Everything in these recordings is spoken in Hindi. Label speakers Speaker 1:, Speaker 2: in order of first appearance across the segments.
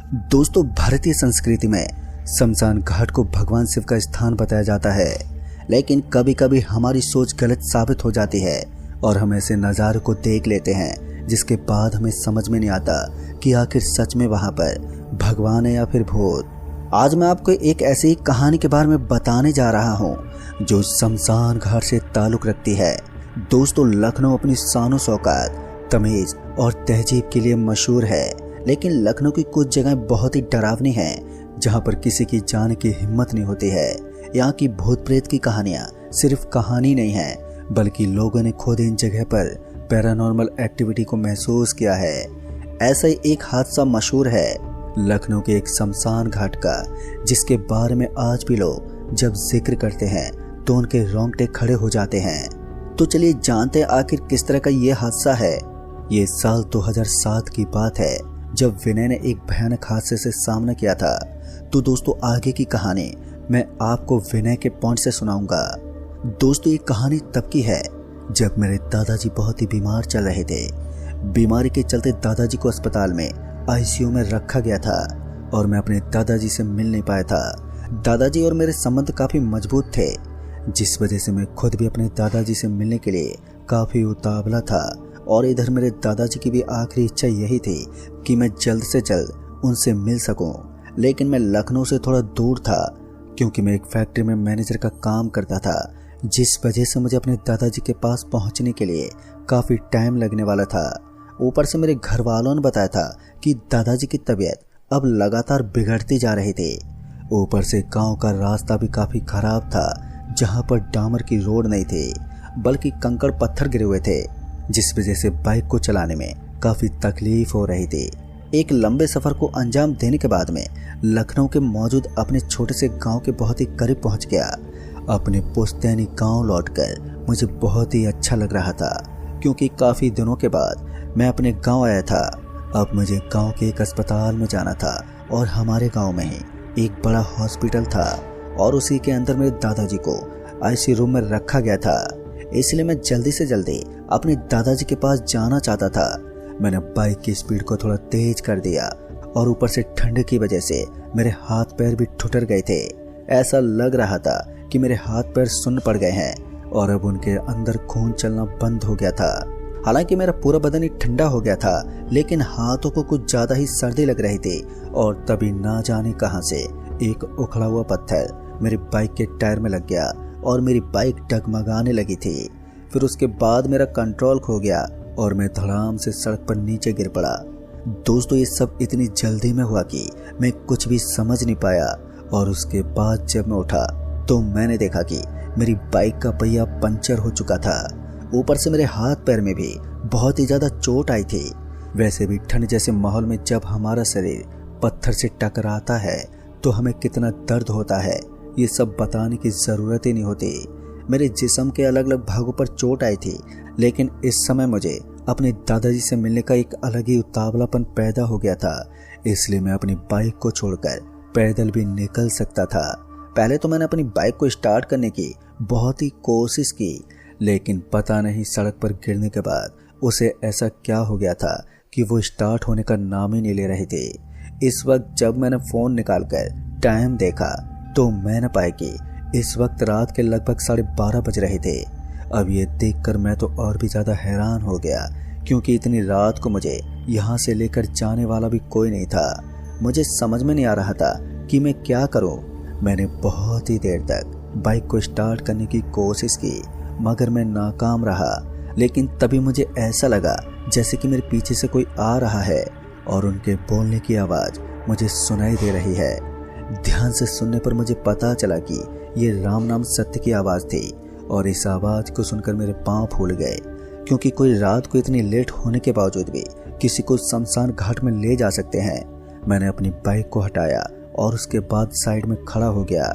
Speaker 1: दोस्तों, भारतीय संस्कृति में शमशान घाट को भगवान शिव का स्थान बताया जाता है, लेकिन कभी कभी हमारी सोच गलत साबित हो जाती है और हम ऐसे नज़ारों को देख लेते हैं जिसके बाद हमें समझ में नहीं आता कि आखिर सच में वहां पर भगवान है या फिर भूत। आज मैं आपको एक ऐसी कहानी के बारे में बताने जा रहा हूं जो शमशान घाट से ताल्लुक रखती है। दोस्तों, लखनऊ अपनी शानो शौकत, तमीज और तहजीब के लिए मशहूर है, लेकिन लखनऊ की कुछ जगहें बहुत ही डरावनी हैं जहां पर किसी की जाने की हिम्मत नहीं होती है। यहाँ की भूत प्रेत की कहानियां सिर्फ कहानी नहीं है, बल्कि लोगों ने खुद इन जगह पर पैरानॉर्मल एक्टिविटी को महसूस किया है। ऐसा ही एक हादसा मशहूर है लखनऊ के एक शमशान घाट का, जिसके बारे में आज भी लोग जब जिक्र करते हैं तो उनके रोंगटे खड़े हो जाते हैं। तो चलिए जानते हैं आखिर किस तरह का ये हादसा है। ये साल 2007 की बात है जब विनय ने एक भयानक हादसे से सामना किया था। तो दोस्तों, आगे की कहानी मैं आपको विनय के पॉइंट से सुनाऊंगा। दोस्तों, ये कहानी तब की है जब मेरे दादाजी बहुत ही बीमार चल रहे थे। बीमारी के चलते दादाजी को अस्पताल में आईसीयू में रखा गया था और मैं अपने दादाजी से मिल नहीं पाया था। दादाजी और मेरे संबंध काफी मजबूत थे, जिस वजह से मैं खुद भी अपने दादाजी से मिलने के लिए काफी उतावला था। और इधर मेरे दादाजी की भी आखिरी इच्छा यही थी कि मैं जल्द से जल्द उनसे मिल सकूं। लेकिन मैं लखनऊ से थोड़ा दूर था क्योंकि मैं एक फैक्ट्री में मैनेजर का काम करता था, जिस वजह से मुझे अपने दादाजी के पास पहुंचने के लिए काफ़ी टाइम लगने वाला था। ऊपर से मेरे घर वालों ने बताया था कि दादाजी की तबीयत अब लगातार बिगड़ती जा रही थी। ऊपर से गाँव का रास्ता भी काफ़ी खराब था, जहाँ पर डामर की रोड नहीं थी बल्कि कंकड़ पत्थर गिरे हुए थे, जिस वजह से बाइक को चलाने में काफ़ी तकलीफ हो रही थी। एक लंबे सफ़र को अंजाम देने के बाद में लखनऊ के मौजूद अपने छोटे से गांव के बहुत ही करीब पहुंच गया। अपने पुश्तैनी गांव लौटकर मुझे बहुत ही अच्छा लग रहा था, क्योंकि काफ़ी दिनों के बाद मैं अपने गांव आया था। अब मुझे गांव के एक अस्पताल में जाना था और हमारे गाँव में ही एक बड़ा हॉस्पिटल था और उसी के अंदर मेरे दादाजी को आईसीयू रूम में रखा गया था। इसलिए मैं जल्दी से जल्दी अपने दादाजी के पास जाना चाहता था। मैंने बाइक की स्पीड को थोड़ा तेज कर दिया और ऊपर से ठंड की वजह से मेरे हाथ पैर भी ठुठर गए थे। ऐसा लग रहा था कि मेरे हाथ पैर सुन्न पड़ गए हैं और अब उनके अंदर खून चलना बंद हो गया था। हालांकि मेरा पूरा बदन ही ठंडा हो गया था, लेकिन हाथों को कुछ ज्यादा ही सर्दी लग रही थी। और तभी ना जाने कहां से एक उखड़ा हुआ पत्थर मेरी बाइक के टायर में लग गया और मेरी बाइक डगमगाने लगी थी। फिर उसके बाद मेरा कंट्रोल खो गया और मैं धड़ाम से सड़क पर नीचे गिर पड़ा। दोस्तों, ये सब इतनी जल्दी में हुआ कि मैं कुछ भी समझ नहीं पाया। और उसके बाद जब मैं उठा तो मैंने देखा कि मेरी बाइक का पहिया पंचर हो चुका था। ऊपर से मेरे हाथ पैर में भी बहुत ही ज़्यादा चोट आई थी। वैसे भी ठंड जैसे माहौल में जब हमारा शरीर पत्थर से टकराता है तो हमें कितना दर्द होता है, ये सब बताने की ज़रूरत ही नहीं होती। मेरे जिस्म के अलग अलग भागों पर चोट आई थी, लेकिन इस समय मुझे अपने दादाजी से मिलने का एक अलग ही उतावलापन पैदा हो गया था। इसलिए मैं अपनी बाइक को छोड़कर पैदल भी निकल सकता था। पहले तो मैंने अपनी बाइक को स्टार्ट करने की बहुत ही कोशिश की, लेकिन पता नहीं सड़क पर गिरने के बाद उसे ऐसा क्या हो गया था कि वो स्टार्ट होने का नाम ही नहीं ले रही थी। इस वक्त जब मैंने फ़ोन निकालकर टाइम देखा तो मैंने पाया कि इस वक्त रात के लगभग 12:30 बज रहे थे। अब ये देखकर मैं तो और भी ज़्यादा हैरान हो गया, क्योंकि इतनी रात को मुझे यहाँ से लेकर जाने वाला भी कोई नहीं था। मुझे समझ में नहीं आ रहा था कि मैं क्या करूँ। मैंने बहुत ही देर तक बाइक को स्टार्ट करने की कोशिश की, मगर मैं नाकाम रहा। लेकिन तभी मुझे ऐसा लगा जैसे कि मेरे पीछे से कोई आ रहा है और उनके बोलने की आवाज़ मुझे सुनाई दे रही है। ध्यान से सुनने पर मुझे पता चला कि ये राम नाम सत्य की आवाज़ थी और इस आवाज़ को सुनकर मेरे पांव फूल गए, क्योंकि कोई रात को इतनी लेट होने के बावजूद भी किसी को शमशान घाट में ले जा सकते हैं। मैंने अपनी बाइक को हटाया और उसके बाद साइड में खड़ा हो गया।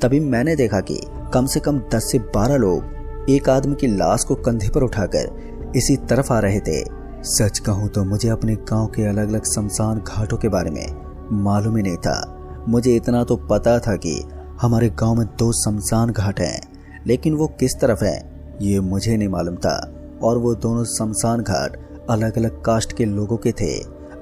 Speaker 1: तभी मैंने देखा कि कम से कम 10 से 12 लोग एक आदमी की लाश को कंधे पर उठाकर इसी तरफ आ रहे थे। सच कहूँ तो मुझे अपने गाँव के अलग अलग शमशान घाटों के बारे में मालूम ही नहीं था। मुझे इतना तो पता था कि हमारे गांव में 2 शमशान घाट हैं, लेकिन वो किस तरफ हैं ये मुझे नहीं मालूम था। और वो दोनों शमशान घाट अलग अलग कास्ट के लोगों के थे।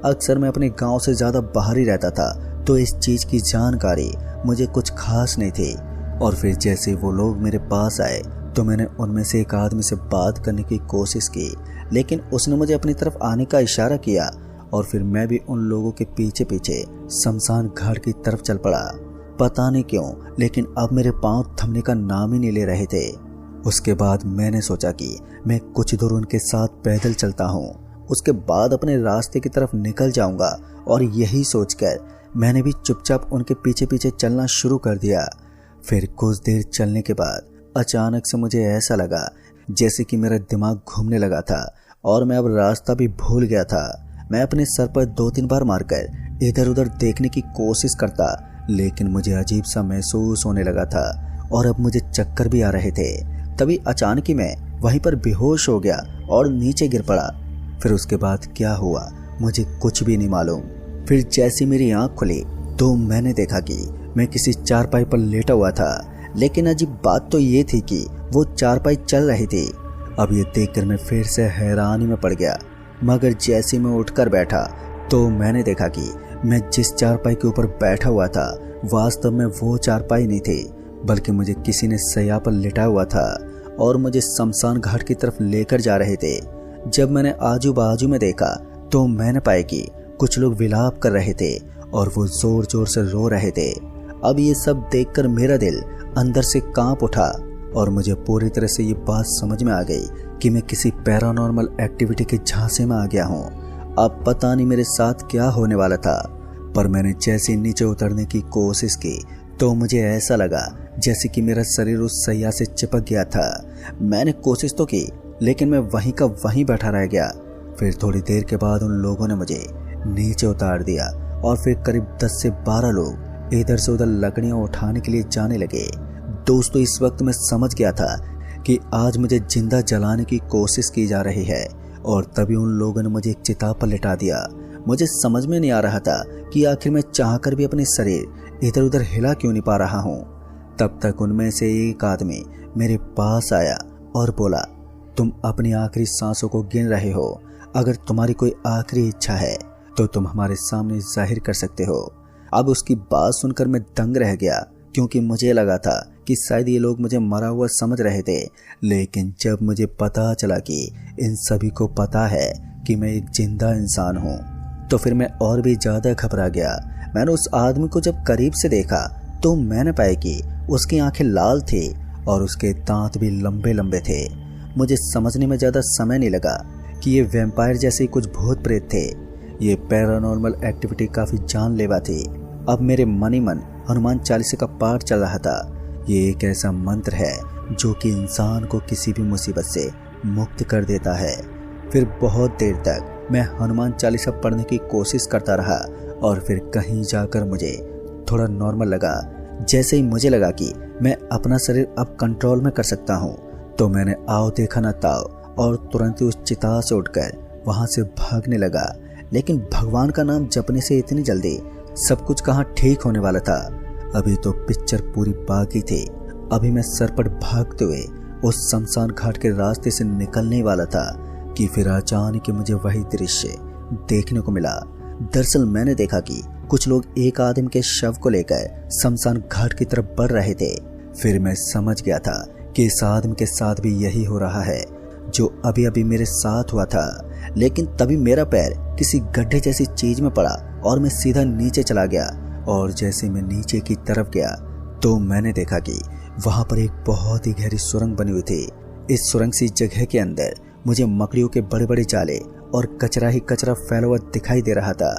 Speaker 1: अक्सर मैं अपने गांव से ज़्यादा बाहर ही रहता था, तो इस चीज़ की जानकारी मुझे कुछ खास नहीं थी। और फिर जैसे वो लोग मेरे पास आए तो मैंने उनमें से एक आदमी से बात करने की कोशिश की, लेकिन उसने मुझे अपनी तरफ आने का इशारा किया और फिर मैं भी उन लोगों के पीछे पीछे शमशान घाट की तरफ चल पड़ा। पता नहीं क्यों, लेकिन अब मेरे पांव थमने का नाम ही नहीं ले रहे थे। उसके बाद मैंने सोचा कि मैं कुछ दूर उनके साथ पैदल चलता हूँ, उसके बाद अपने रास्ते की तरफ निकल जाऊंगा। और यही सोचकर मैंने भी चुपचाप उनके पीछे पीछे चलना शुरू कर दिया। फिर कुछ देर चलने के बाद अचानक से मुझे ऐसा लगा जैसे कि मेरा दिमाग घूमने लगा था और मैं अब रास्ता भी भूल गया था। मैं अपने सर पर 2-3 बार मारकर इधर उधर देखने की कोशिश करता, लेकिन मुझे अजीब सा महसूस होने लगा था और अब मुझे चक्कर भी आ रहे थे। तभी अचानक ही मैं वहीं पर बेहोश हो गया और नीचे गिर पड़ा। फिर उसके बाद क्या हुआ मुझे कुछ भी नहीं मालूम। फिर जैसी मेरी आंख खुली तो मैंने देखा कि मैं किसी चारपाई पर लेटा हुआ था, लेकिन अजीब बात तो ये थी कि वो चारपाई चल रही थी। अब ये देखकर मैं फिर से हैरानी में पड़ गया, मगर जैसे मैं उठकर बैठा तो मैंने देखा कि मैं जिस चारपाई के ऊपर बैठा हुआ था वास्तव में वो चारपाई नहीं थी, बल्कि मुझे किसी ने सैया पर लिटा हुआ था और मुझे शमशान घाट की तरफ लेकर जा रहे थे। जब मैंने आजू बाजू में देखा तो मैंने पाया कि कुछ लोग विलाप कर रहे थे और वो जोर जोर से रो रहे थे। अब ये सब देखकर मेरा दिल अंदर से कांप उठा और मुझे पूरी तरह से ये बात समझ में आ गई कि मैं किसी पैरानॉर्मल एक्टिविटी के झांसे में आ गया हूँ। अब पता नहीं मेरे साथ क्या होने वाला था, पर मैंने जैसे नीचे उतरने की कोशिश की तो मुझे ऐसा लगा जैसे कि मेरा शरीर उस सैया से चिपक गया था। मैंने कोशिश तो की, लेकिन मैं वहीं का वहीं बैठा रह गया। फिर थोड़ी देर के बाद उन लोगों ने मुझे नीचे उतार दिया और फिर करीब 10 से 12 लोग इधर से उधर लकड़ियां उठाने के लिए जाने लगे। दोस्तों, इस वक्त मैं समझ गया था कि आज मुझे जिंदा जलाने की कोशिश की जा रही है और तभी उन लोगों ने मुझे एक चिता पर लिटा दिया। मुझे समझ में नहीं आ रहा था कि आखिर मैं चाहकर भी अपने शरीर इधर उधर हिला क्यों नहीं पा रहा हूँ। तब तक उनमें से एक आदमी मेरे पास आया और बोला, तुम अपनी आखिरी सांसों को गिन रहे हो, अगर तुम्हारी कोई आखिरी इच्छा है तो तुम हमारे सामने जाहिर कर सकते हो। अब उसकी बात सुनकर मैं दंग रह गया, क्योंकि मुझे लगा था कि शायद ये लोग मुझे मरा हुआ समझ रहे थे, लेकिन जब मुझे पता चला कि इन सभी को पता है कि मैं एक जिंदा इंसान हूँ तो फिर मैं और भी ज़्यादा घबरा गया। मैंने उस आदमी को जब करीब से देखा तो मैंने पाया कि उसकी आंखें लाल थी और उसके दांत भी लंबे लंबे थे। मुझे समझने में ज़्यादा समय नहीं लगा कि ये वैम्पायर जैसे कुछ भूत प्रेत थे। ये पैरानॉर्मल एक्टिविटी काफ़ी जानलेवा थी। अब मेरे मन ही मन हनुमान चालीसा का पाठ चल रहा था। ये एक ऐसा मंत्र है जो कि इंसान को किसी भी मुसीबत से मुक्त कर देता है। फिर बहुत देर तक मैं हनुमान चालीसा पढ़ने की कोशिश करता रहा और फिर कहीं जाकर मुझे थोड़ा नॉर्मल लगा। जैसे ही मुझे लगा कि मैं अपना शरीर अब कंट्रोल में कर सकता हूँ तो मैंने आओ देखा ना ताओ और तुरंत ही उस चिता से उठकर वहाँ से भागने लगा। लेकिन भगवान का नाम जपने से इतनी जल्दी सब कुछ कहाँ ठीक होने वाला था। अभी तो पिक्चर पूरी बाकी थी। अभी मैं सरपट भागते हुए उस शमशान घाट के रास्ते से निकलने वाला था कि फिर अचानक मुझे वही दृश्य देखने को मिला। दरअसल मैंने देखा कि कुछ लोग एक आदमी के शव को लेकर शमशान घाट की तरफ बढ़ रहे थे। फिर मैं समझ गया था कि इस आदमी के साथ भी यही हो रहा है जो अभी अभी मेरे साथ हुआ था। लेकिन तभी मेरा पैर किसी गड्ढे जैसी चीज में पड़ा और मैं सीधा नीचे चला गया। और जैसे मैं नीचे की तरफ गया तो मैंने देखा कि वहां पर एक बहुत ही गहरी सुरंग बनी हुई थी। इस सुरंग सी जगह के अंदर मुझे मकड़ियों के बड़े बड़े जाले और कचरा ही कचरा फैला हुआ दिखाई दे रहा था।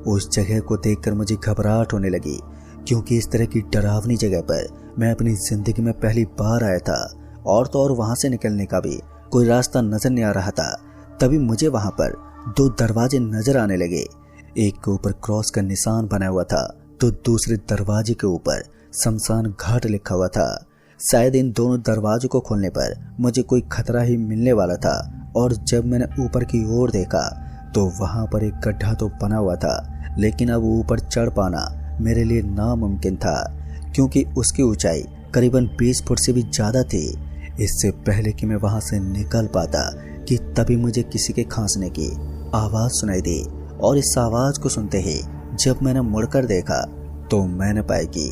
Speaker 1: उस जगह को देखकर मुझे घबराहट होने लगी, क्योंकि इस तरह की डरावनी जगह पर मैं अपनी जिंदगी में पहली बार आया था और तो और वहां से निकलने का भी कोई रास्ता नजर नहीं आ रहा था। तभी मुझे वहां पर 2 दरवाजे नजर आने लगे। एक के ऊपर क्रॉस का निशान बना हुआ था तो दूसरे दरवाजे के ऊपर शमशान घाट लिखा हुआ था। शायद इन दोनों दरवाजों को खोलने पर मुझे कोई खतरा ही मिलने वाला था। और जब मैंने ऊपर की ओर देखा तो वहां पर एक गड्ढा तो बना हुआ था, लेकिन अब ऊपर चढ़ पाना मेरे लिए नामुमकिन था, क्योंकि उसकी ऊंचाई करीबन 20 फुट से भी ज्यादा थी। इससे पहले कि मैं वहां से निकल पाता कि तभी मुझे किसी के खांसने की आवाज सुनाई दी और इस आवाज को सुनते ही जब मैंने मुड़कर देखा तो मैंने पाया कि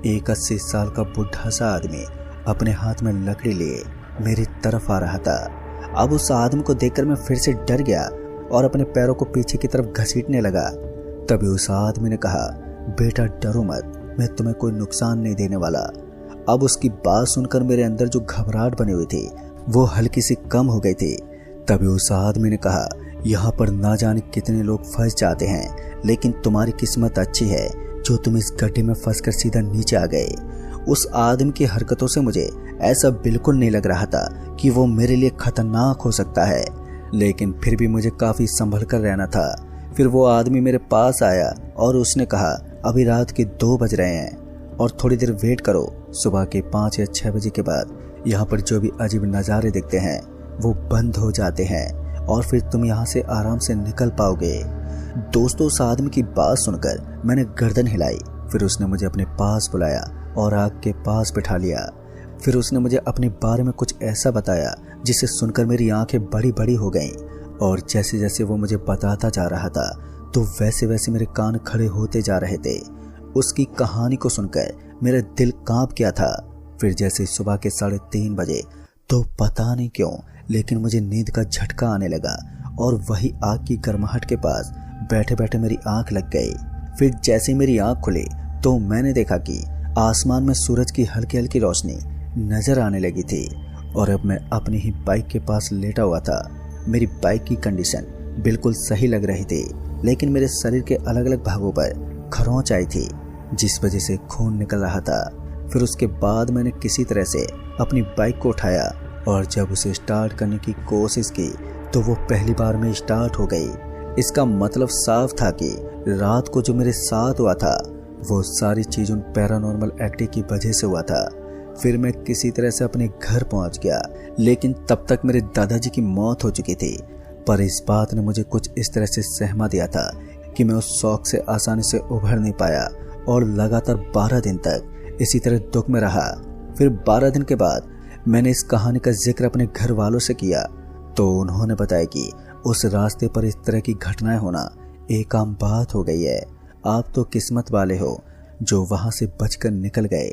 Speaker 1: एक 80 साल का बुढ़ा सा आदमी अपने हाथ में लकड़ी लिए मेरी तरफ आ रहा था। अब उस आदमी को देखकर मैं फिर से डर गया और अपने पैरों को पीछे की तरफ घसीटने लगा। तभी उस आदमी ने कहा, बेटा डरो मत, मैं तुम्हें कोई नुकसान नहीं देने वाला। अब उसकी बात सुनकर मेरे अंदर जो घबराहट बनी हुई थी वो हल्की सी कम हो गई थी। तभी उस आदमी ने कहा, यहाँ पर ना जाने कितने लोग फंस जाते हैं, लेकिन तुम्हारी किस्मत अच्छी है जो तुम इस गड्ढे में फंसकर सीधा नीचे आ गए। उस आदमी की हरकतों से मुझे ऐसा बिल्कुल नहीं लग रहा था कि वो मेरे लिए खतरनाक हो सकता है, लेकिन फिर भी मुझे काफी संभल कर रहना था। फिर वो आदमी मेरे पास आया और उसने कहा, अभी रात के 2 बज रहे हैं और थोड़ी देर वेट करो, सुबह के 5 या 6 बजे के बाद यहाँ पर जो भी अजीब नज़ारे दिखते हैं वो बंद हो जाते हैं और फिर तुम यहाँ से आराम से निकल पाओगे। दोस्तों, उस आदमी की बात सुनकर मैंने गर्दन हिलाई। फिर उसने मुझे अपने पास बुलाया और आग के पास बिठा लिया। फिर उसने मुझे अपने बारे में कुछ ऐसा बताया जिसे सुनकर मेरी आंखें बड़ी बड़ी हो गईं और जैसे जैसे वो मुझे बताता जा रहा था तो वैसे वैसे मेरे कान खड़े होते जा रहे थे। उसकी कहानी को सुनकर मेरा दिल कांप गया था। फिर जैसे सुबह के 3:30 बजे तो पता नहीं क्यों लेकिन मुझे नींद का झटका आने लगा और वही आग की गर्माहट के पास बैठे बैठे मेरी आंख लग गई। फिर जैसे मेरी आंख खुली तो मैंने देखा कि आसमान में सूरज की हल्की हल्की रोशनी नजर आने लगी थी और अब मैं अपनी ही बाइक के पास लेटा हुआ था। मेरी बाइक की कंडीशन बिल्कुल सही लग रही थी, लेकिन मेरे शरीर के अलग अलग भागों पर खरोंच आई थी जिस वजह से खून निकल रहा था। फिर उसके बाद मैंने किसी तरह से अपनी बाइक को उठाया और जब उसे स्टार्ट करने की कोशिश की तो वो पहली बार में स्टार्ट हो गई। इसका मतलब साफ था कि रात को जो मेरे साथ हुआ था वो सारी चीज उन पैरानॉर्मल एक्टिविटी की वजह से हुआ था। फिर मैं किसी तरह से अपने घर पहुंच गया, लेकिन तब तक मेरे दादाजी की मौत हो चुकी थी। पर इस बात ने मुझे कुछ इस तरह से सहमा दिया था कि मैं उस शौक से आसानी से उभर नहीं पाया और लगातार 12 दिन तक इसी तरह दुख में रहा। फिर 12 दिन के बाद मैंने इस कहानी का जिक्र अपने घर वालों से किया तो उन्होंने बताया कि उस रास्ते पर इस तरह की घटनाएं होना एक आम बात हो गई है। आप तो किस्मत वाले हो जो वहां से बचकर निकल गए।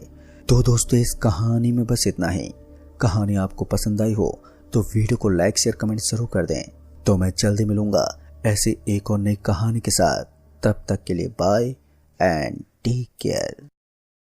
Speaker 1: तो दोस्तों, इस कहानी में बस इतना ही। कहानी आपको पसंद आई हो तो वीडियो को लाइक शेयर कमेंट जरूर कर दें। तो मैं जल्दी मिलूंगा ऐसे एक और नई कहानी के साथ। तब तक के लिए बाय एंड टेक केयर।